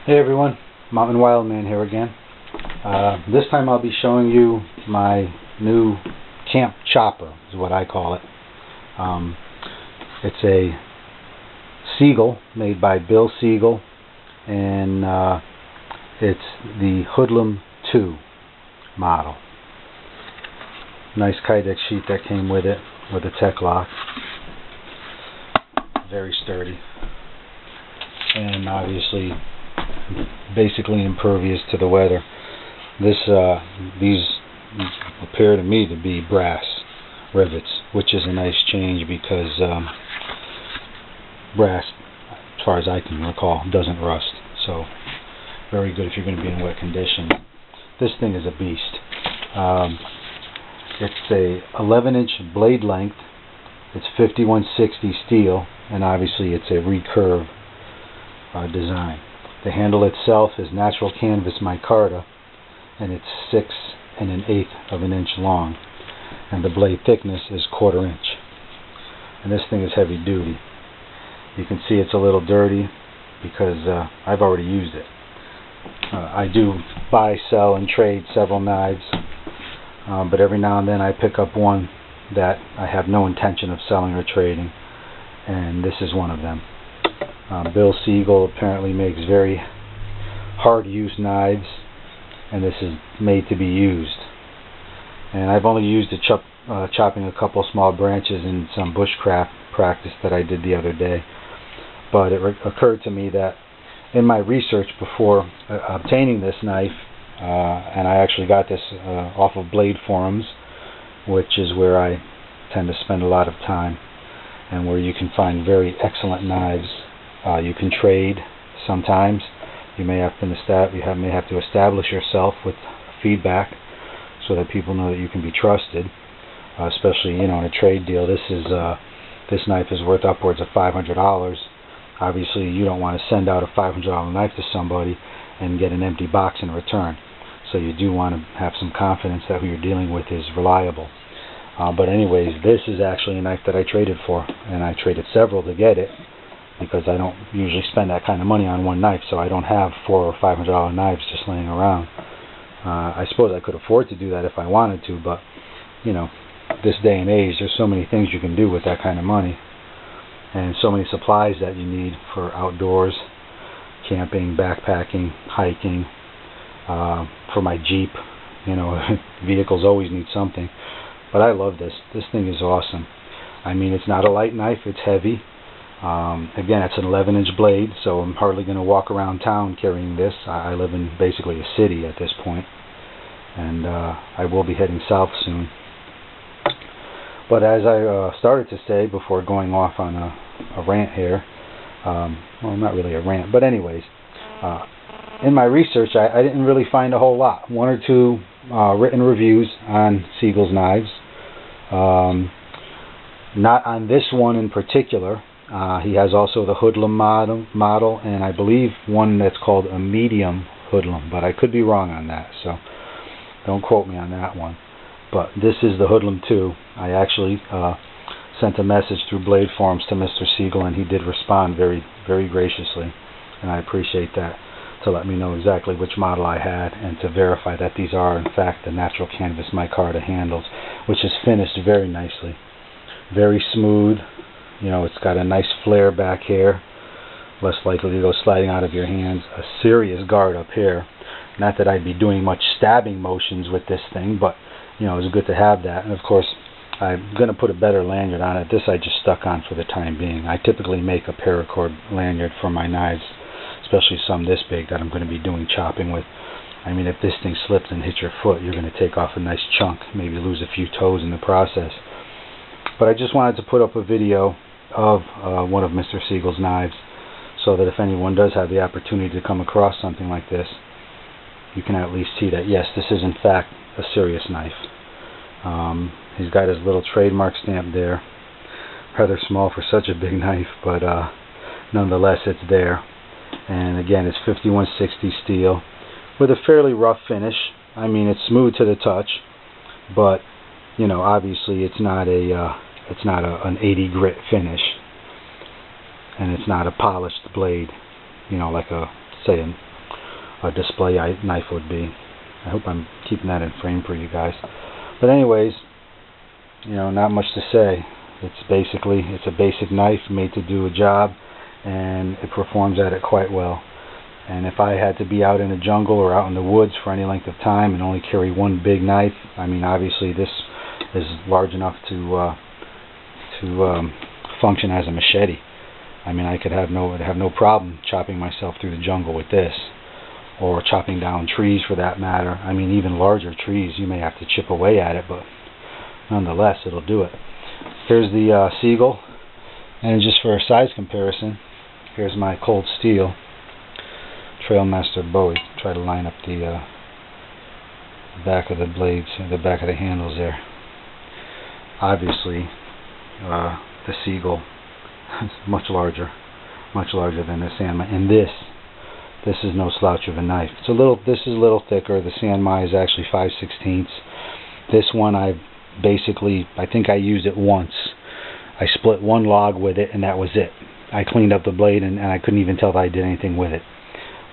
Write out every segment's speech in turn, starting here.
Hey everyone, Mountain Wildman here again. This time I'll be showing you my new camp chopper, is what I call it. It's a Siegle made by Bill Siegle, and it's the Hoodlum 2 model. Nice Kydex sheet that came with it, with a tech lock. Very sturdy, and obviously basically impervious to the weather. These appear to me to be brass rivets, which is a nice change because brass, as far as I can recall, doesn't rust. So very good if you're going to be in wet condition. This thing is a beast. It's a 11-inch blade length. It's 5160 steel, and obviously it's a recurve design. The handle itself is natural canvas micarta, and it's 6 1/8 of an inch long, and the blade thickness is 1/4 inch. And this thing is heavy duty. You can see it's a little dirty because I've already used it. I do buy, sell, and trade several knives, but every now and then I pick up one that I have no intention of selling or trading, and this is one of them. Bill Siegle apparently makes very hard-use knives, and this is made to be used. And I've only used it chopping a couple small branches in some bushcraft practice that I did the other day. But it occurred to me that in my research before obtaining this knife, and I actually got this off of Blade Forums, which is where I tend to spend a lot of time, and where you can find very excellent knives. You can trade sometimes. You may have to establish yourself with feedback so that people know that you can be trusted. Especially, in a trade deal. This knife is worth upwards of $500. Obviously, you don't want to send out a $500 knife to somebody and get an empty box in return. So you do want to have some confidence that who you're dealing with is reliable. But anyways, this is actually a knife that I traded for, and I traded several to get it, because I don't usually spend that kind of money on one knife, so I don't have $400 or $500 knives just laying around. I suppose I could afford to do that if I wanted to, but this day and age, there's so many things you can do with that kind of money, and so many supplies that you need for outdoors, camping, backpacking, hiking. For my Jeep, vehicles always need something. But I love this. This thing is awesome. I mean, it's not a light knife. It's heavy. Again, it's an 11-inch blade, so I'm hardly going to walk around town carrying this. I live in basically a city at this point, and I will be heading south soon. But as I started to say before going off on a rant here, well, not really a rant, but anyways, in my research, I didn't really find a whole lot. One or two written reviews on Siegle's knives. Not on this one in particular. He has also the Hoodlum model, and I believe one that's called a medium Hoodlum, but I could be wrong on that, so don't quote me on that one. But this is the Hoodlum 2. I actually sent a message through Blade Forums to Mr. Siegle, and he did respond very, very graciously, and I appreciate that, to let me know exactly which model I had and to verify that these are in fact the natural canvas micarta handles, which is finished very nicely. Very smooth. It's got a nice flare back here, less likely to go sliding out of your hands. A serious guard up here. Not that I'd be doing much stabbing motions with this thing, but it's good to have that. And of course, I'm going to put a better lanyard on it. This I just stuck on for the time being. I typically make a paracord lanyard for my knives, especially some this big that I'm going to be doing chopping with. I mean, if this thing slips and hits your foot, you're going to take off a nice chunk, maybe lose a few toes in the process. But I just wanted to put up a video of one of Mr. Siegle's knives, so that if anyone does have the opportunity to come across something like this, you can at least see that, yes, this is in fact a serious knife. He's got his little trademark stamp there. Rather small for such a big knife, but nonetheless it's there. And again, it's 5160 steel with a fairly rough finish. I mean, it's smooth to the touch, but obviously it's not an 80 grit finish, and it's not a polished blade, like a say a a display knife would be. I hope I'm keeping that in frame for you guys. But anyways, you know, not much to say. It's a basic knife made to do a job, and it performs at it quite well. And if I had to be out in the jungle or out in the woods for any length of time and only carry one big knife, I mean, obviously this is large enough to function as a machete. I mean, I'd have no problem chopping myself through the jungle with this, or chopping down trees for that matter. I mean, even larger trees, you may have to chip away at it, but nonetheless, it'll do it. Here's the Siegle, and just for a size comparison, here's my cold steel Trailmaster Bowie. Try to line up the back of the blades, the back of the handles there. Obviously, the Siegle is much larger than the Sanmai, and this is no slouch of a knife. This is a little thicker. The Sanmai is actually 5/16. This one I think I used it once. I split one log with it, and that was it. I cleaned up the blade, and I couldn't even tell that I did anything with it.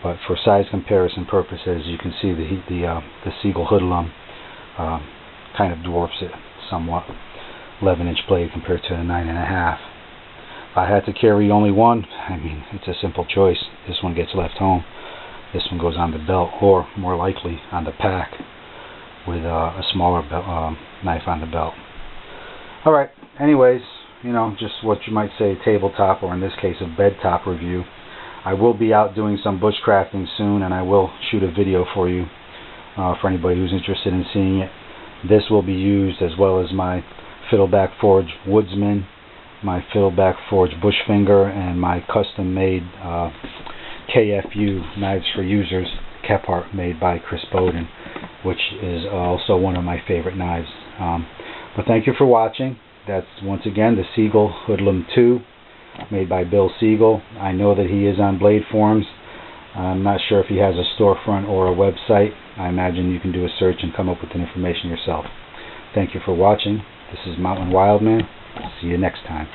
But for size comparison purposes, you can see the Siegle Hoodlum kind of dwarfs it somewhat. 11-inch blade compared to a 9.5. If I had to carry only one, I mean, it's a simple choice. This one gets left home. This one goes on the belt, or more likely on the pack, with a smaller knife on the belt. Alright, anyways, you know, just what you might say tabletop, or in this case a bed top review. I will be out doing some bushcrafting soon, and I will shoot a video for you, for anybody who's interested in seeing it. This will be used as well as my Fiddleback Forge Woodsman, my Fiddleback Forge Bushfinger, and my custom-made KFU Knives for Users Kephart made by Chris Bowden, which is also one of my favorite knives. But thank you for watching. That's once again the Siegle Hoodlum 2, made by Bill Siegle. I know that he is on Blade Forums. I'm not sure if he has a storefront or a website. I imagine you can do a search and come up with the information yourself. Thank you for watching. This is Mountain Wildman. See you next time.